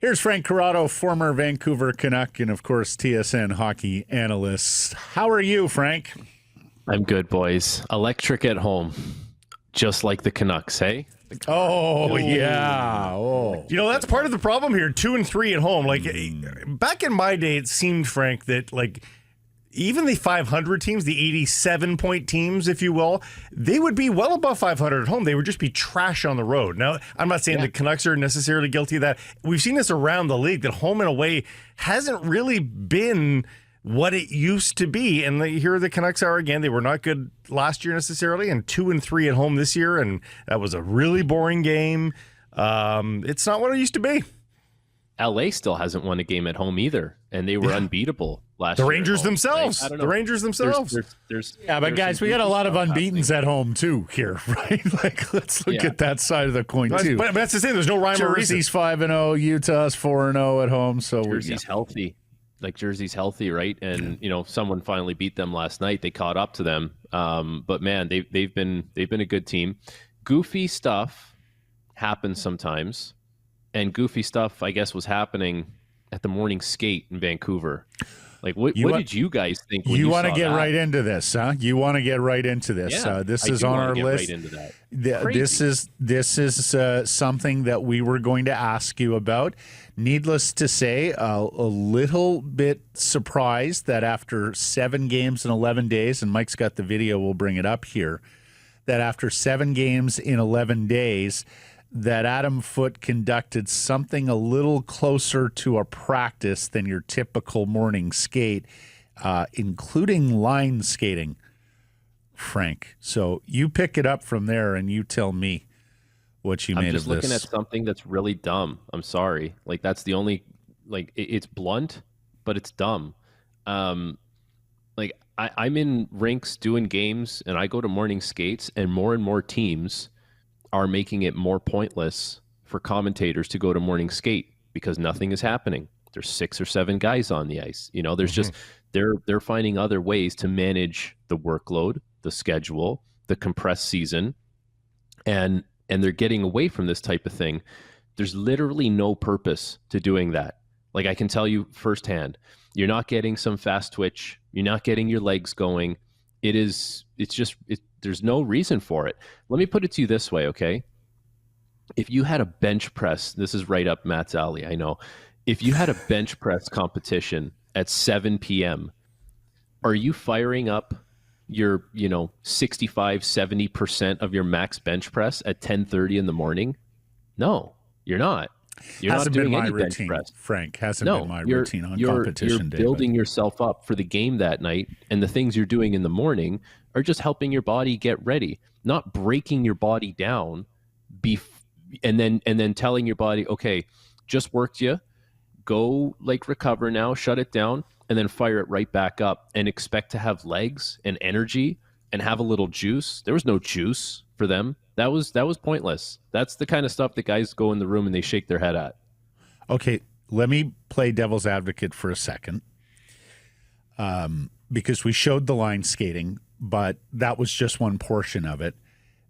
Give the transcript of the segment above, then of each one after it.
Here's Frank Corrado, former Vancouver Canuck and, of course, TSN hockey analyst. How are you, Frank? I'm good, boys. Electric at home, just like the Canucks, hey? Oh, yeah. Oh. You know, that's part of the problem here. 2-3 at home. Like, back in my day, it seemed, Frank, that, like, even the 500 teams, the 87-point teams, if you will, they would be well above 500 at home. They would just be trash on the road. Now, I'm not saying the Canucks are necessarily guilty of that. We've seen this around the league, that home and away hasn't really been what it used to be. And here the Canucks are again. They were not good last year necessarily, and 2-3 at home this year, and that was a really boring game. It's not what it used to be. LA still hasn't won a game at home either, and they were unbeatable last year. The Rangers themselves. Right? The Rangers themselves. But guys, we got a lot of unbeatens at home too here, right? Like, let's look at that side of the coin too. But that's the thing. There's no rhyme or reason. Jersey's 5-0, Utah's 4-0 at home. So Jersey's healthy. Like, Jersey's healthy, right? And you know, someone finally beat them last night. They caught up to them. But man, they've been a good team. Goofy stuff happens sometimes. And goofy stuff, I guess, was happening at the morning skate in Vancouver. Like, what did you guys think when you want to saw get that? right into this, huh? You want to get right into this. Yeah, this is on our list. Right into that. This is something that we were going to ask you about. Needless to say, a little bit surprised that after 7 games in 11 days, and Mike's got the video, we'll bring it up here, that after 7 games in 11 days, that Adam Foote conducted something a little closer to a practice than your typical morning skate, including line skating, Frank. So you pick it up from there and you tell me what you made of this. I'm just looking at something that's really dumb. I'm sorry. Like, that's the only, like, it's blunt, but it's dumb. Like, I'm in rinks doing games, and I go to morning skates, and more teams are making it more pointless for commentators to go to morning skate because nothing is happening. There's 6 or 7 guys on the ice. You know, there's just, they're finding other ways to manage the workload, the schedule, the compressed season, and they're getting away from this type of thing. There's literally no purpose to doing that. Like, I can tell you firsthand, you're not getting some fast twitch. You're not getting your legs going. There's no reason for it. Let me put it to you this way, okay? If you had a bench press, this is right up Matt's alley, I know. If you had a bench press competition at 7 p.m., are you firing up your, 65, 70% of your max bench press at 10:30 in the morning? No, you're not. You're hasn't not doing been my any routine, bench press. Frank. Hasn't been my routine on competition day. You're building yourself up for the game that night, and the things you're doing in the morning are just helping your body get ready, not breaking your body down, and then telling your body, okay, just worked you, go like recover now, shut it down, and then fire it right back up and expect to have legs and energy and have a little juice. There was no juice for them. That was pointless. That's the kind of stuff that guys go in the room and they shake their head at. Okay, let me play devil's advocate for a second, because we showed the line skating, but that was just one portion of it.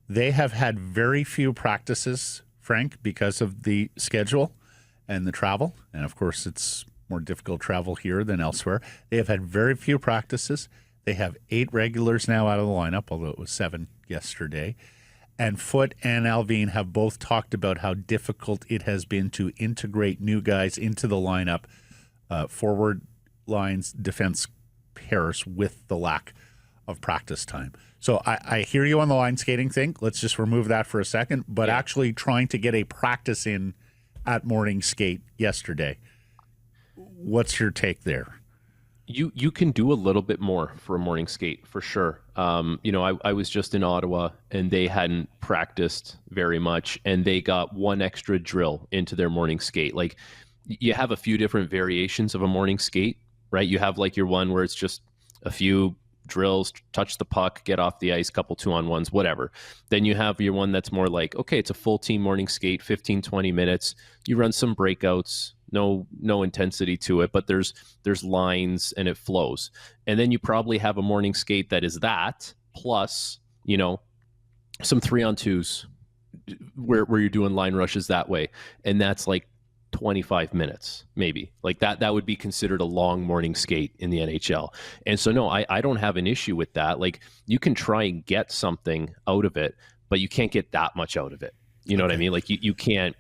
They have had very few practices, Frank, because of the schedule and the travel. And, of course, it's more difficult travel here than elsewhere. They have had very few practices. They have 8 regulars now out of the lineup, although it was 7 yesterday. And Foote and Alvin have both talked about how difficult it has been to integrate new guys into the lineup, forward lines, defense pairs, with the lack of practice time. So I hear you on the line skating thing. Let's just remove that for a second. But actually trying to get a practice in at morning skate yesterday. What's your take there? You can do a little bit more for a morning skate, for sure. I was just in Ottawa, and they hadn't practiced very much, and they got 1 extra drill into their morning skate. Like, you have a few different variations of a morning skate, right? You have like your one where it's just a few drills, touch the puck, get off the ice, couple 2-on-1s, whatever. Then you have your one that's more like, okay, it's a full team morning skate, 15, 20 minutes. You run some breakouts, no intensity to it, but there's lines and it flows. And then you probably have a morning skate that is that plus, some 3-on-2s where you're doing line rushes that way. And that's like 25 minutes, maybe. Like that would be considered a long morning skate in the NHL. And so, no, I don't have an issue with that. Like, you can try and get something out of it, but you can't get that much out of it. You know what I mean? Like, you can't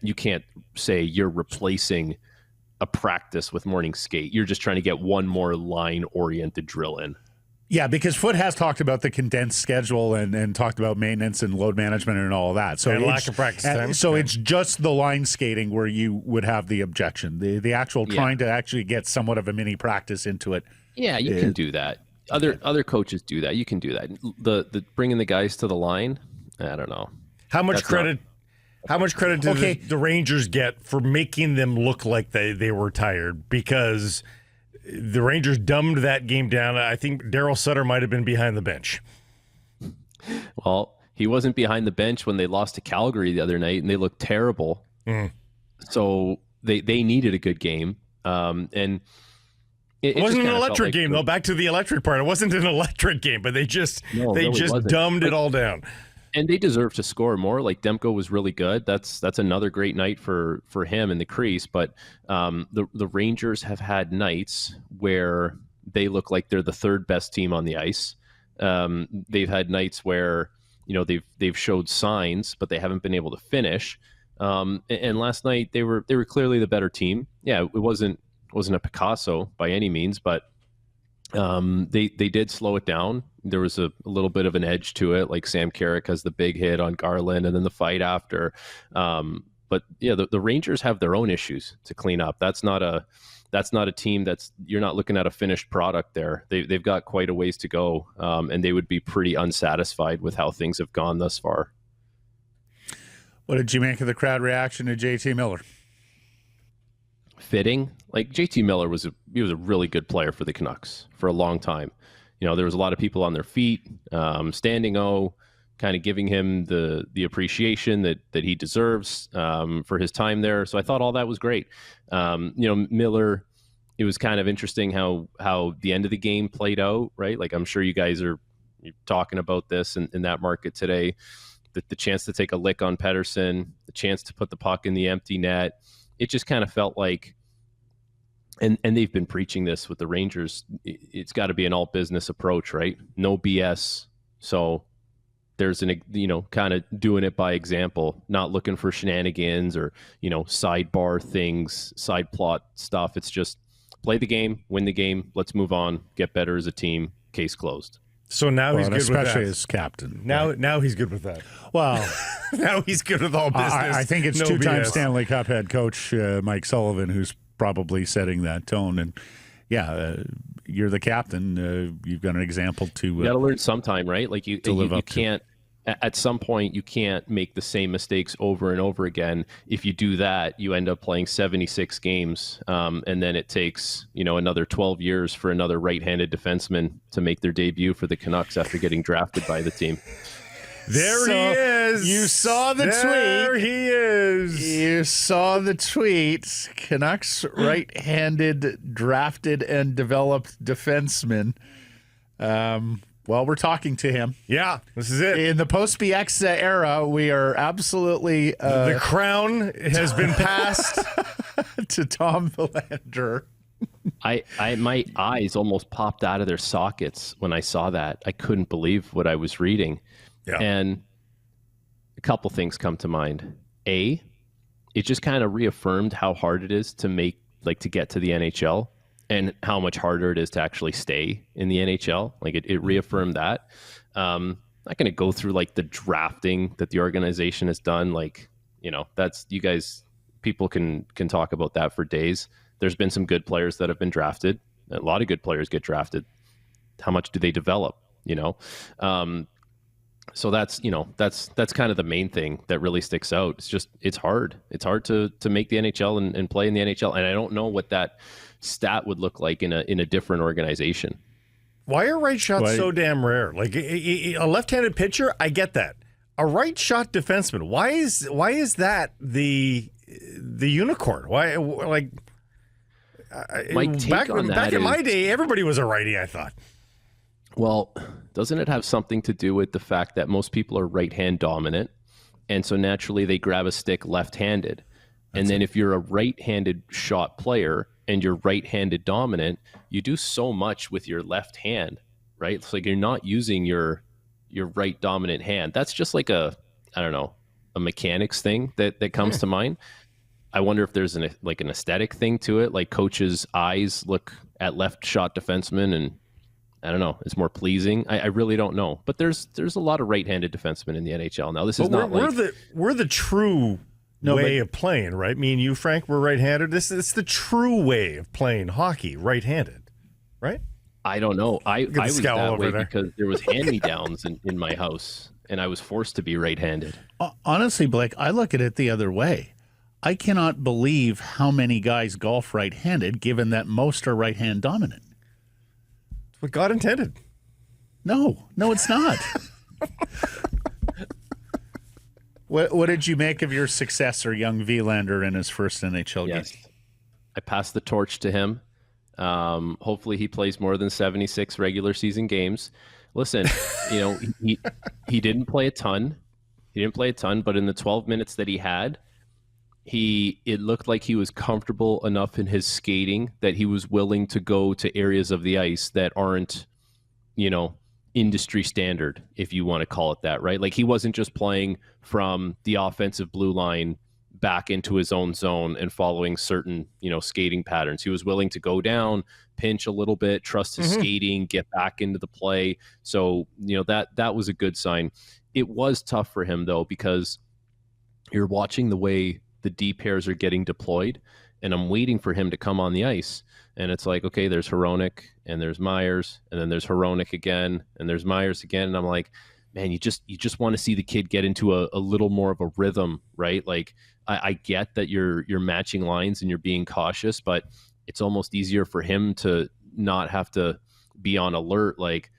say you're replacing a practice with morning skate. You're just trying to get one more line-oriented drill in. Yeah, because Foote has talked about the condensed schedule and talked about maintenance and load management and all of that. So and lack of practice time. So it's just the line skating where you would have the objection. The actual trying to actually get somewhat of a mini practice into it. Yeah, you can do that. Other coaches do that. You can do that. The bringing the guys to the line, I don't know. How much credit do the Rangers get for making them look like they were tired? Because the Rangers dumbed that game down. I think Darryl Sutter might have been behind the bench. Well, he wasn't behind the bench when they lost to Calgary the other night, and they looked terrible. So they needed a good game. And it wasn't an electric game, though. Back to the electric part. It wasn't an electric game, but they just dumbed it all down. And they deserve to score more. Like, Demko was really good. That's another great night for him in the crease. But the Rangers have had nights where they look like they're the third best team on the ice. They've had nights where they've showed signs, but they haven't been able to finish. And last night they were clearly the better team. Yeah, it wasn't a Picasso by any means, but they did slow it down. There was a little bit of an edge to it. Like, Sam Carrick has the big hit on Garland and then the fight after. But yeah, the Rangers have their own issues to clean up. That's not a team you're not looking at a finished product there. They've got quite a ways to go. And they would be pretty unsatisfied with how things have gone thus far. What did you make of the crowd reaction to JT Miller? Fitting. Like, JT Miller was a really good player for the Canucks for a long time. There was a lot of people on their feet, standing kind of giving him the appreciation that he deserves for his time there. So I thought all that was great. Miller, it was kind of interesting how the end of the game played out, right? Like, I'm sure you guys are talking about this in that market today. The chance to take a lick on Pettersson, the chance to put the puck in the empty net. It just kind of felt like, and they've been preaching this with the Rangers, it's got to be an all business approach, right? No BS. So there's kind of doing it by example, not looking for shenanigans or, sidebar things, side plot stuff. It's just play the game, win the game. Let's move on, get better as a team. Case closed. So now he's good with that. Especially as captain. Now he's good with that. Well, now he's good with all business. I think it's two-time Stanley Cup head coach Mike Sullivan who's probably setting that tone. And you're the captain. You've got an example to. You got to learn sometime, right? Like you can't. At some point, you can't make the same mistakes over and over again. If you do that, you end up playing 76 games, and then it takes another 12 years for another right-handed defenseman to make their debut for the Canucks after getting drafted by the team. There he is. You saw the tweet. There he is. You saw the tweet. Canucks right-handed drafted and developed defenseman. Well, we're talking to him. Yeah, this is it. In the post-BX era, we are absolutely... the crown has been passed to Tom Willander. My eyes almost popped out of their sockets when I saw that. I couldn't believe what I was reading. Yeah. And a couple things come to mind. A, it just kind of reaffirmed how hard it is to get to the NHL. And how much harder it is to actually stay in the NHL. Like it reaffirmed that. Not going to go through like the drafting that the organization has done. Like, that's you guys, people can talk about that for days. There's been some good players that have been drafted. A lot of good players get drafted. How much do they develop? So that's kind of the main thing that really sticks out. It's hard. It's hard to make the NHL and play in the NHL. And I don't know what that stat would look like in a different organization. Why are right shots so damn rare? Like a left-handed pitcher, I get that. A right shot defenseman, why is that the unicorn? Why back in my day, everybody was a righty, I thought. Well, doesn't it have something to do with the fact that most people are right-hand dominant, and so naturally they grab a stick left-handed? And then if you're a right-handed shot player and you're right-handed dominant, you do so much with your left hand, right? It's like you're not using your right dominant hand. That's just like a mechanics thing that comes to mind. I wonder if there's an aesthetic thing to it, like coaches' eyes look at left shot defensemen and I don't know, it's more pleasing. I really don't know. But there's a lot of right-handed defensemen in the NHL now. This is not we're the true way of playing, right? Me and you, Frank, we're right-handed. It's the true way of playing hockey, right-handed, right? I don't know. I was that way there. because there was hand-me-downs in my house, and I was forced to be right-handed. Honestly, Blake, I look at it the other way. I cannot believe how many guys golf right-handed, given that most are right-hand dominant. It's what God intended. No, it's not. What did you make of your successor, young Willander, in his first NHL game? Yes, I passed the torch to him. Hopefully he plays more than 76 regular season games. Listen, he didn't play a ton. But in the 12 minutes that he had, it looked like he was comfortable enough in his skating that he was willing to go to areas of the ice that aren't, industry standard, if you want to call it that, right? Like he wasn't just playing from the offensive blue line back into his own zone and following certain, skating patterns. He was willing to go down, pinch a little bit, trust his skating, get back into the play. So, that was a good sign. It was tough for him though, because you're watching the way the D pairs are getting deployed, and I'm waiting for him to come on the ice. And it's like, okay, there's Hronek and there's Myers, and then there's Hronek again, and there's Myers again. And I'm like, man, you just want to see the kid get into a little more of a rhythm, right? Like I get that you're matching lines and you're being cautious, but it's almost easier for him to not have to be on alert. Like,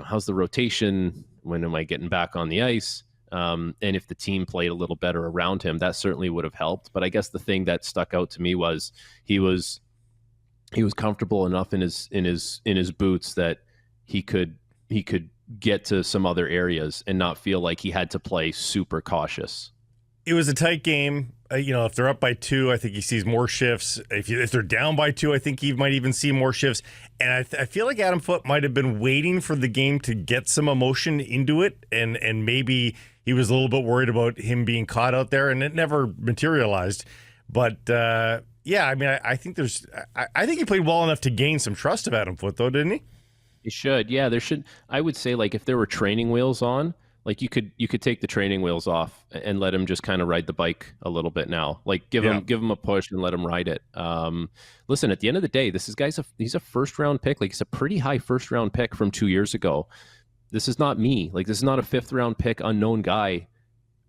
how's the rotation? When am I getting back on the ice? And if the team played a little better around him, that certainly would have helped. But I guess the thing that stuck out to me was he was comfortable enough in his boots that he could get to some other areas and not feel like he had to play super cautious. It was a tight game. If they're up by 2, I think he sees more shifts. If they're down by 2, I think he might even see more shifts. And I feel like Adam Foote might have been waiting for the game to get some emotion into it, and maybe he was a little bit worried about him being caught out there, and it never materialized. But I think he played well enough to gain some trust of Adam Foote, though, didn't he? He should. Yeah, there should. I would say, like, if there were training wheels on, like you could take the training wheels off and let him just kind of ride the bike a little bit now. Like give him a push and let him ride it. Listen, at the end of the day, he's a first round pick. Like he's a pretty high first round pick from 2 years ago. This is not me. Like this is not a 5th round pick unknown guy,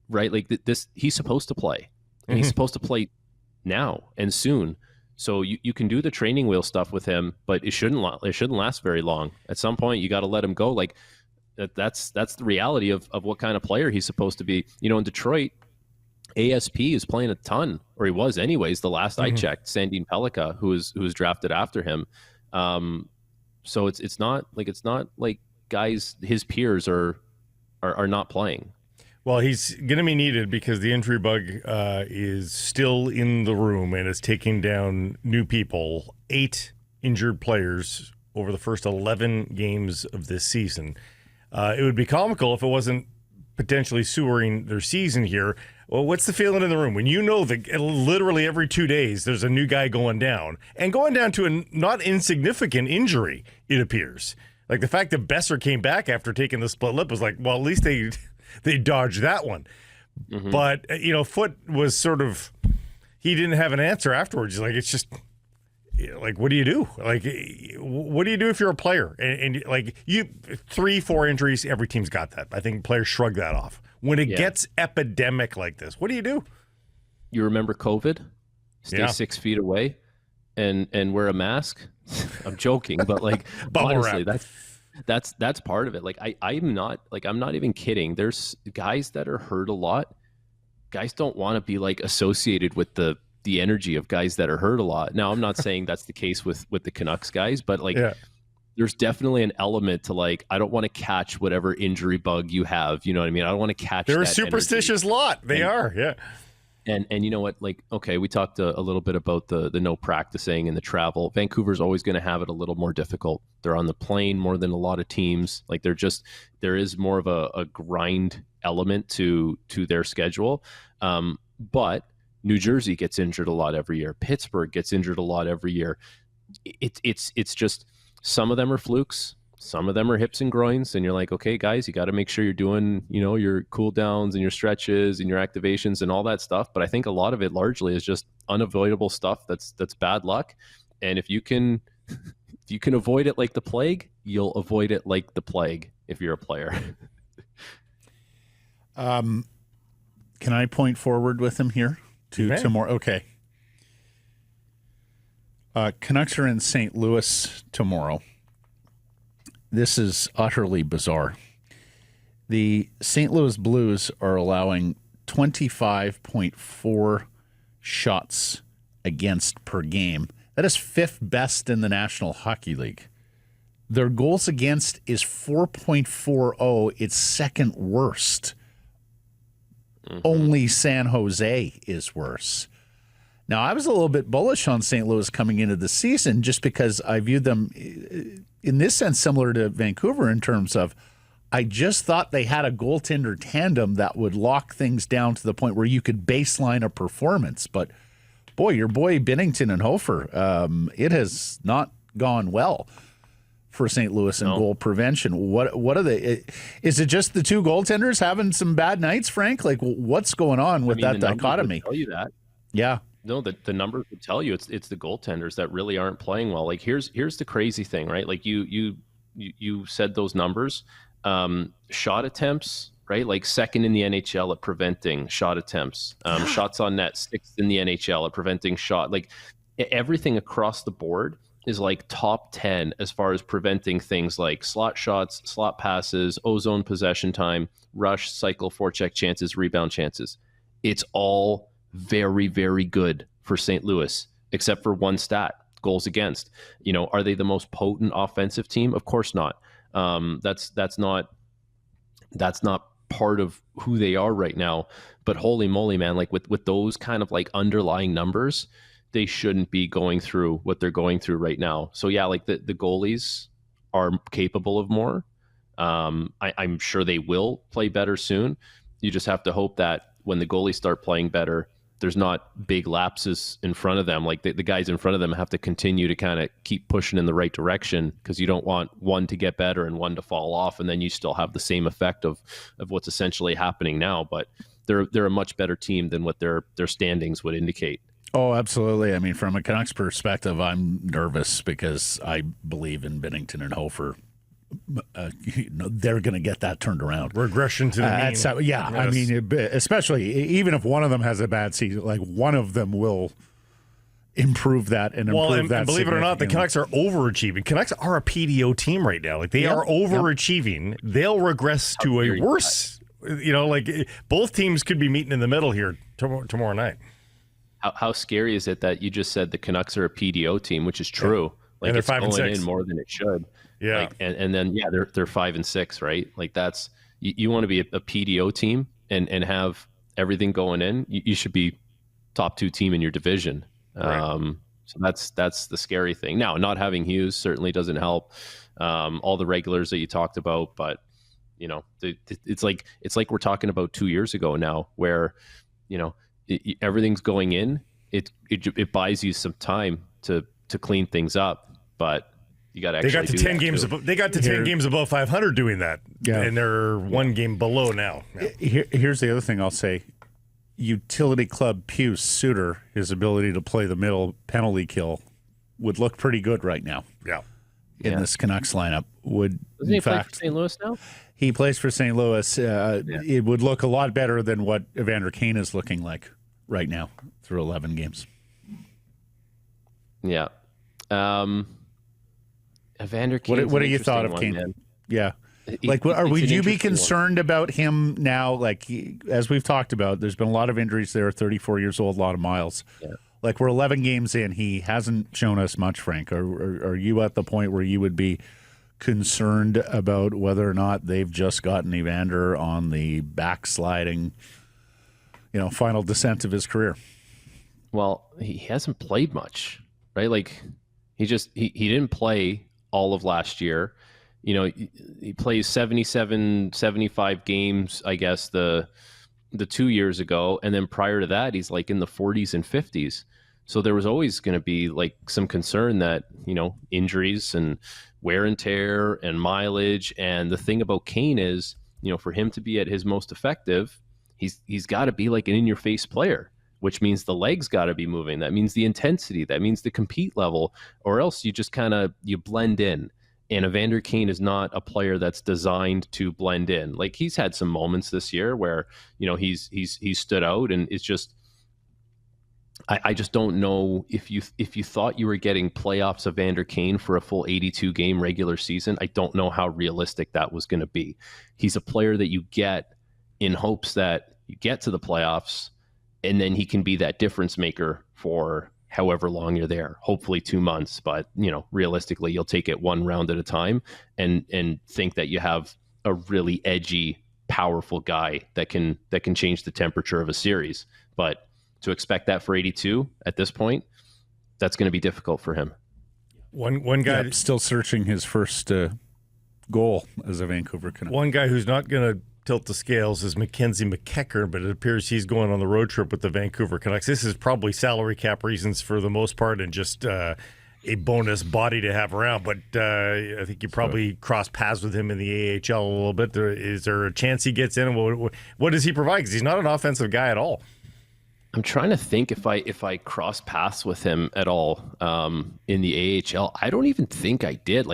right? Like he's supposed to play, and he's supposed to play now and soon. So you can do the training wheel stuff with him, but it shouldn't last very long. At some point, you got to let him go. Like that's the reality of what kind of player he's supposed to be. In Detroit, ASP is playing a ton, or he was anyways. The last I checked, Sandin Pellikka, who was drafted after him. So it's not like guys his peers are not playing. Well, he's going to be needed because the injury bug is still in the room and is taking down new people. 8 injured players over the first 11 games of this season. It would be comical if it wasn't potentially sewering their season here. Well, what's the feeling in the room when you know that literally every 2 days there's a new guy going down to a not insignificant injury, it appears. Like the fact that Besser came back after taking the split lip was like, well, at least they dodged that one. But, Foote was sort of, he didn't have an answer afterwards. It's just, like, what do you do? Like, what do you do if you're a player? And like, 3-4 injuries, every team's got that. I think players shrug that off. When it gets epidemic like this, what do you do? You remember COVID? Stay 6 feet away and wear a mask? I'm joking, but like, honestly, that's part of it. Like I'm not even kidding. There's guys that are hurt a lot. Guys don't want to be like associated with the energy of guys that are hurt a lot. Now, I'm not saying that's the case with the Canucks guys, but like there's definitely an element to like, I don't want to catch whatever injury bug you have. You know what I mean? I don't want to catch. They're a superstitious lot. They are. Yeah. And you know what? Like, okay, we talked a little bit about the no practicing and the travel. Vancouver's always going to have it a little more difficult. They're on the plane more than a lot of teams. Like, there is more of a grind element to their schedule. But New Jersey gets injured a lot every year. Pittsburgh gets injured a lot every year. It's just, some of them are flukes. Some of them are hips and groins, and you're like, okay, guys, you got to make sure you're doing, your cool downs and your stretches and your activations and all that stuff. But I think a lot of it largely is just unavoidable stuff that's bad luck. And if you can avoid it like the plague, you'll avoid it like the plague if you're a player. Can I point forward with him here to more? Okay. Canucks are in St. Louis tomorrow. This is utterly bizarre. The St. Louis Blues are allowing 25.4 shots against per game. That is fifth best in the National Hockey League. Their goals against is 4.40. It's second worst. Mm-hmm. Only San Jose is worse. Now, I was a little bit bullish on St. Louis coming into the season just because I viewed them, in this sense, similar to Vancouver in terms of, I just thought they had a goaltender tandem that would lock things down to the point where you could baseline a performance. But, boy, your boy Binnington and Hofer, it has not gone well for St. Louis in goal prevention. What are they? Is it just the two goaltenders having some bad nights, Frank? Like, what's going on with that dichotomy? Tell you that. Yeah. No, the numbers would tell you it's the goaltenders that really aren't playing well. Like, here's the crazy thing, right? Like you said those numbers, shot attempts, right? Like second in the NHL at preventing shot attempts, shots on net, sixth in the NHL at preventing shot. Like, everything across the board is like top 10 as far as preventing things like slot shots, slot passes, ozone possession time, rush, cycle, forecheck chances, rebound chances. It's all very, very good for St. Louis, except for one stat: goals against. Are they the most potent offensive team? Of course not. That's not part of who they are right now. But holy moly, man! Like with those kind of like underlying numbers, they shouldn't be going through what they're going through right now. So yeah, like the goalies are capable of more. I'm sure they will play better soon. You just have to hope that when the goalies start playing better, there's not big lapses in front of them. Like the guys in front of them have to continue to kind of keep pushing in the right direction, because you don't want one to get better and one to fall off, and then you still have the same effect of what's essentially happening now. But they're a much better team than what their standings would indicate. Oh, absolutely. I mean, from a Canucks perspective, I'm nervous because I believe in Binnington and Hofer. They're going to get that turned around. Regression to the mean. Yeah, yes. I mean, especially even if one of them has a bad season, like one of them will improve that and improve that. And believe it or not, the Canucks are overachieving. Canucks are a PDO team right now. Like they are overachieving. Yep. They'll regress to a worse. Like both teams could be meeting in the middle here tomorrow night. How scary is it that you just said the Canucks are a PDO team, which is true. Yeah. Like and it's they're 5 and 6 in more than it should. Yeah, like, and then they're 5 and 6, right? Like that's you want to be a PDO team and have everything going in. You should be top 2 team in your division. Right. So that's the scary thing. Now, not having Hughes certainly doesn't help. All the regulars that you talked about, but it's like we're talking about 2 years ago now, where everything's going in. It buys you some time to clean things up, but you got to actually. They got to 10 games above 500 doing that, and they're 1 game below now. Here's the other thing I'll say: utility club Pius Suter, his ability to play the middle penalty kill, would look pretty good right now. Yeah, in this Canucks lineup would. Doesn't he play for St. Louis now? He plays for St. Louis. It would look a lot better than what Evander Kane is looking like right now through 11 games. Yeah. Evander Kane. What are you thought of Kane? Man. Yeah. Would you be concerned about him now? Like, as we've talked about, there's been a lot of injuries there, 34 years old, a lot of miles. Yeah. Like, we're 11 games in. He hasn't shown us much, Frank. Are you at the point where you would be concerned about whether or not they've just gotten Evander on the backsliding, final descent of his career. Well, he hasn't played much, right? Like he didn't play all of last year. He plays 77, 75 games, I guess, the 2 years ago. And then prior to that, he's like in the 40s and 50s. So there was always going to be like some concern that, injuries and wear and tear and mileage. And the thing about Kane is, for him to be at his most effective, he's got to be like an in-your-face player, which means the legs got to be moving. That means the intensity. That means the compete level, or else you just you blend in. And Evander Kane is not a player that's designed to blend in. Like he's had some moments this year where, he's stood out, and it's just, I just don't know if you thought you were getting playoffs Evander Kane for a full 82 game regular season. I don't know how realistic that was going to be. He's a player that you get in hopes that you get to the playoffs, and then he can be that difference maker for however long you're there, hopefully 2 months. But, realistically, you'll take it one round at a time and think that you have a really edgy, powerful guy that can change the temperature of a series. But to expect that for 82 at this point, that's going to be difficult for him. One guy still searching his first goal as a Vancouver Canuck. One guy who's not going to tilt the scales is Mackenzie McEachern, but it appears he's going on the road trip with the Vancouver Canucks. This is probably salary cap reasons for the most part, and just a bonus body to have around. But I think you probably cross paths with him in the AHL a little bit. Is there a chance he gets in? What does he provide? Because he's not an offensive guy at all. I'm trying to think if I cross paths with him at all in the AHL. I don't even think I did.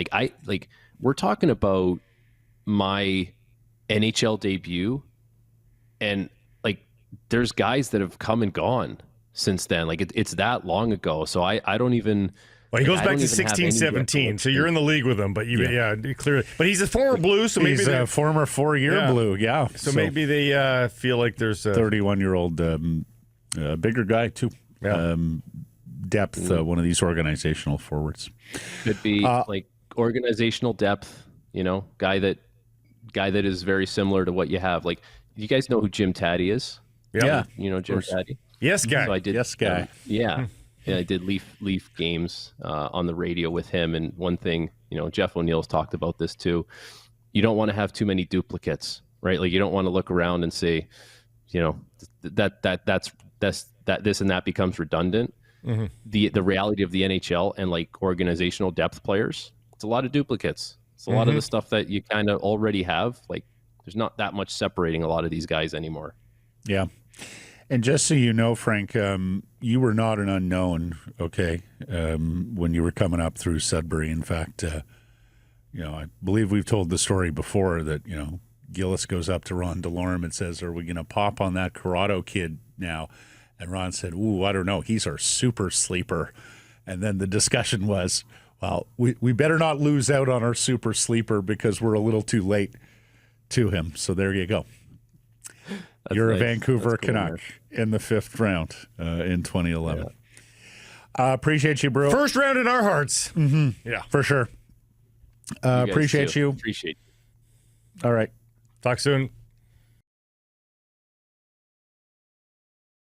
We're talking about my NHL debut, and there's guys that have come and gone since then. It's that long ago. So I don't even. Well, he goes back to 16-17, so you're in the league with him. But clearly, but he's a former Blue, so maybe he's a former 4-year Blue. Yeah, so maybe they feel like there's a 31-year-old bigger guy too. Yeah. Depth. One of these organizational forwards could be organizational depth. Guy that is very similar to what you have. You guys know who Jim Taddy is? Yeah. Jim Taddy? Yes, guy. So I did, yes, guy. Yeah, I did Leaf games on the radio with him. And one thing, Jeff O'Neill's talked about this too. You don't want to have too many duplicates, right? You don't want to look around and say, that this and that becomes redundant. Mm-hmm. The reality of the NHL and organizational depth players, it's a lot of duplicates. It's a lot of the stuff that you kind of already have. There's not that much separating a lot of these guys anymore. Yeah. And just so you know, Frank, you were not an unknown, okay, when you were coming up through Sudbury. In fact, I believe we've told the story before that, Gillis goes up to Ron DeLorme and says, are we going to pop on that Corrado kid now? And Ron said, ooh, I don't know. He's our super sleeper. And then the discussion was, well, we better not lose out on our super sleeper because we're a little too late to him. So there you go. You're nice. A Vancouver Canuck in the 5th round in 2011. Yeah. Appreciate you, bro. First round in our hearts. Mm-hmm. Yeah, for sure. Appreciate you. Appreciate you. All right. Talk soon.